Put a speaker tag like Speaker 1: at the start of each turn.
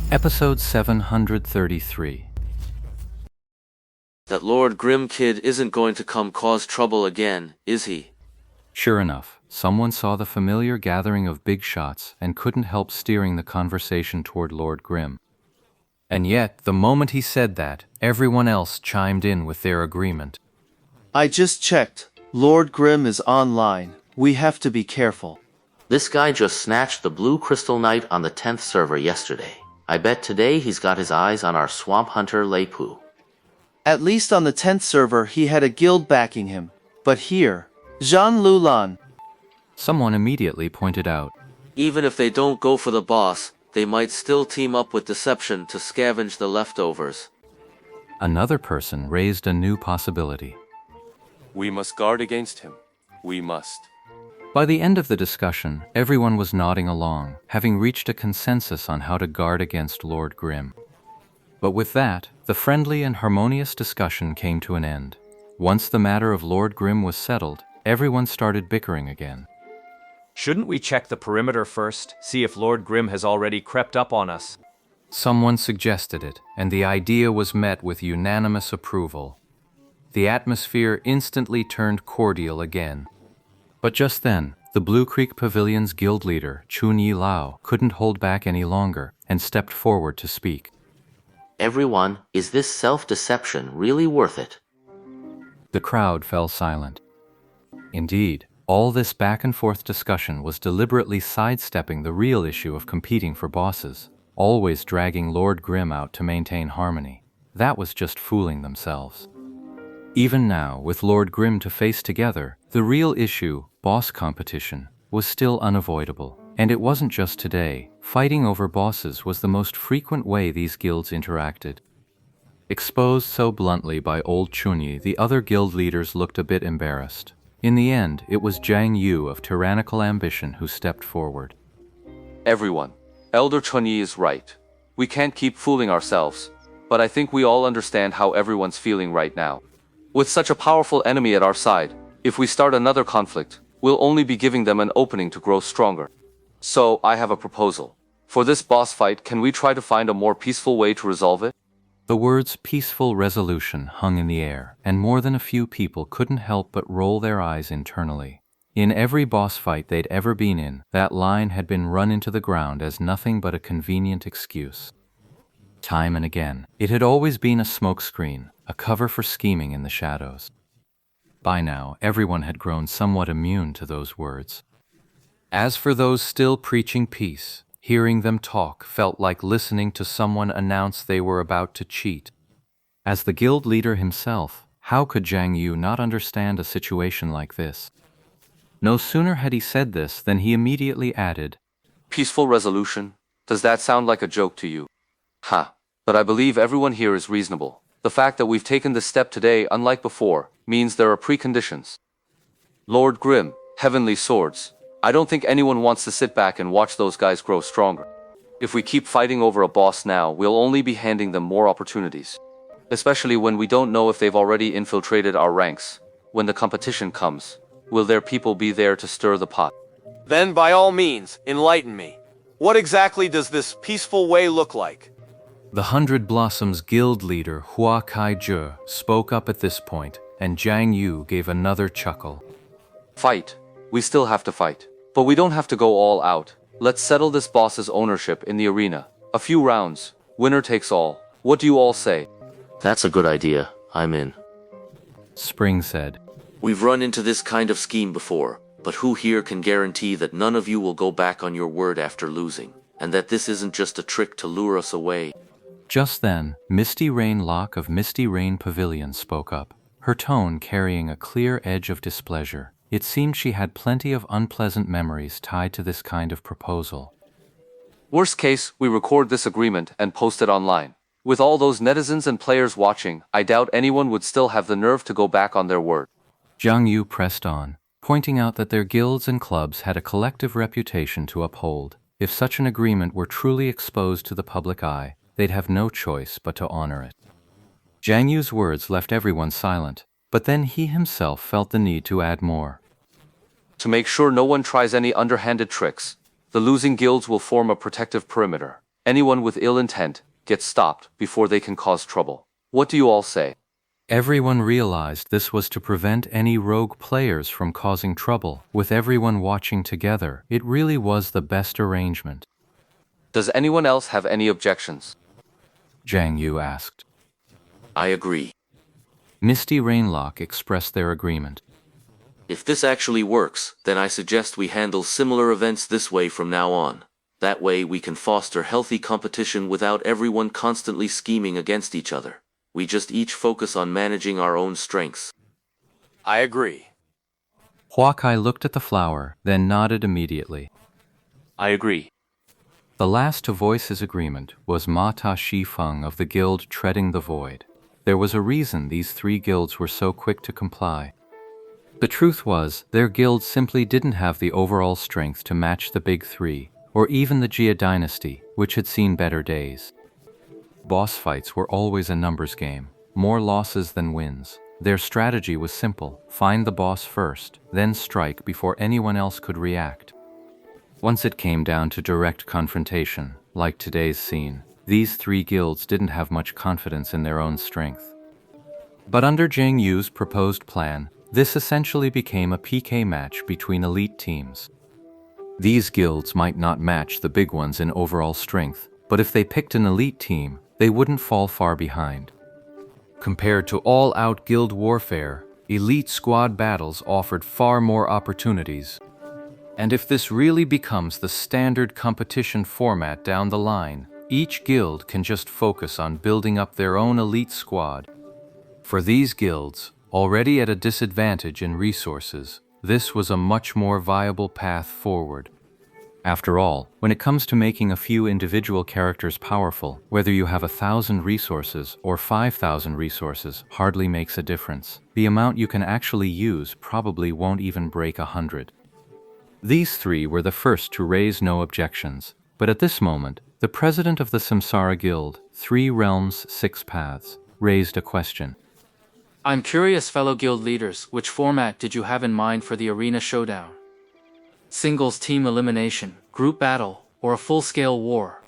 Speaker 1: Episode 733.
Speaker 2: That Lord Grim kid isn't going to come cause trouble again, is he?
Speaker 1: Sure enough, someone saw the familiar gathering of big shots and couldn't help steering the conversation toward Lord Grim. And yet, the moment he said that, everyone else chimed in with their agreement.
Speaker 3: I just checked. Lord Grim is online. We have to be careful.
Speaker 4: This guy just snatched the Blue Crystal Knight on the 10th server yesterday. I bet today he's got his eyes on our Swamp Hunter Leipu.
Speaker 3: At least on the 10th server he had a guild backing him. But here, Jean Lulan.
Speaker 1: Someone immediately pointed out.
Speaker 2: Even if they don't go for the boss, they might still team up with Deception to scavenge the leftovers.
Speaker 1: Another person raised a new possibility.
Speaker 5: We must guard against him. We must.
Speaker 1: By the end of the discussion, everyone was nodding along, having reached a consensus on how to guard against Lord Grim. But with that, the friendly and harmonious discussion came to an end. Once the matter of Lord Grim was settled, everyone started bickering again.
Speaker 6: Shouldn't we check the perimeter first, see if Lord Grim has already crept up on us?
Speaker 1: Someone suggested it, and the idea was met with unanimous approval. The atmosphere instantly turned cordial again. But just then, the Blue Creek Pavilion's guild leader, Chun Yi Lao, couldn't hold back any longer and stepped forward to speak.
Speaker 4: Everyone, is this self-deception really worth it?
Speaker 1: The crowd fell silent. Indeed, all this back-and-forth discussion was deliberately sidestepping the real issue of competing for bosses, always dragging Lord Grim out to maintain harmony. That was just fooling themselves. Even now, with Lord Grim to face together, the real issue, boss competition, was still unavoidable. And it wasn't just today. Fighting over bosses was the most frequent way these guilds interacted. Exposed so bluntly by old Chunyi, the other guild leaders looked a bit embarrassed. In the end, it was Jiang Yu of tyrannical ambition who stepped forward.
Speaker 5: Everyone, Elder Chunyi is right. We can't keep fooling ourselves, but I think we all understand how everyone's feeling right now. With such a powerful enemy at our side, if we start another conflict, we'll only be giving them an opening to grow stronger. So, I have a proposal. For this boss fight, can we try to find a more peaceful way to resolve it?
Speaker 1: The words peaceful resolution hung in the air, and more than a few people couldn't help but roll their eyes internally. In every boss fight they'd ever been in, that line had been run into the ground as nothing but a convenient excuse. Time and again, it had always been a smokescreen, a cover for scheming in the shadows. By now, everyone had grown somewhat immune to those words. As for those still preaching peace, hearing them talk felt like listening to someone announce they were about to cheat. As the guild leader himself, how could Jiang Yu not understand a situation like this? No sooner had he said this than he immediately added,
Speaker 5: Peaceful resolution? Does that sound like a joke to you? Ha! But I believe everyone here is reasonable. The fact that we've taken this step today, unlike before, means there are preconditions. Lord Grim, Heavenly Swords. I don't think anyone wants to sit back and watch those guys grow stronger. If we keep fighting over a boss now, we'll only be handing them more opportunities. Especially when we don't know if they've already infiltrated our ranks. When the competition comes, will their people be there to stir the pot?
Speaker 7: Then by all means, enlighten me. What exactly does this peaceful way look like?
Speaker 1: The Hundred Blossoms guild leader Hua Kai-je spoke up at this point, and Jiang Yu gave another chuckle.
Speaker 5: Fight. We still have to fight. But we don't have to go all out. Let's settle this boss's ownership in the arena. A few rounds. Winner takes all. What do you all say?
Speaker 4: That's a good idea. I'm in.
Speaker 1: Spring said.
Speaker 2: We've run into this kind of scheme before, but who here can guarantee that none of you will go back on your word after losing, and that this isn't just a trick to lure us away?
Speaker 1: Just then, Misty Rain Locke of Misty Rain Pavilion spoke up, her tone carrying a clear edge of displeasure. It seemed she had plenty of unpleasant memories tied to this kind of proposal.
Speaker 5: Worst case, we record this agreement and post it online. With all those netizens and players watching, I doubt anyone would still have the nerve to go back on their word.
Speaker 1: Jiang Yu pressed on, pointing out that their guilds and clubs had a collective reputation to uphold. If such an agreement were truly exposed to the public eye, they'd have no choice but to honor it. Jiang Yu's words left everyone silent, but then he himself felt the need to add more.
Speaker 5: To make sure no one tries any underhanded tricks, the losing guilds will form a protective perimeter. Anyone with ill intent gets stopped before they can cause trouble. What do you all say?
Speaker 1: Everyone realized this was to prevent any rogue players from causing trouble. With everyone watching together, it really was the best arrangement.
Speaker 5: Does anyone else have any objections?
Speaker 1: Zhang Yu asked.
Speaker 2: I agree.
Speaker 1: Misty Rainlock expressed their agreement.
Speaker 2: If this actually works, then I suggest we handle similar events this way from now on. That way we can foster healthy competition without everyone constantly scheming against each other. We just each focus on managing our own strengths.
Speaker 7: I agree.
Speaker 1: Huakai looked at the flower, then nodded immediately.
Speaker 8: I agree.
Speaker 1: The last to voice his agreement was Ma Ta Shifeng of the guild Treading the Void. There was a reason these three guilds were so quick to comply. The truth was, their guild simply didn't have the overall strength to match the big three, or even the Jia dynasty, which had seen better days. Boss fights were always a numbers game, more losses than wins. Their strategy was simple: find the boss first, then strike before anyone else could react. Once it came down to direct confrontation, like today's scene, these three guilds didn't have much confidence in their own strength. But under Zhang Yu's proposed plan, this essentially became a PK match between elite teams. These guilds might not match the big ones in overall strength, but if they picked an elite team, they wouldn't fall far behind. Compared to all-out guild warfare, elite squad battles offered far more opportunities. And if this really becomes the standard competition format down the line, each guild can just focus on building up their own elite squad. For these guilds, already at a disadvantage in resources, this was a much more viable path forward. After all, when it comes to making a few individual characters powerful, whether you have 1,000 resources or 5,000 resources hardly makes a difference. The amount you can actually use probably won't even break 100. These three were the first to raise no objections, but at this moment, the president of the Samsara Guild, 3 Realms, 6 Paths, raised a question.
Speaker 9: I'm curious, fellow guild leaders, which format did you have in mind for the arena showdown? Singles team elimination, group battle, or a full-scale war?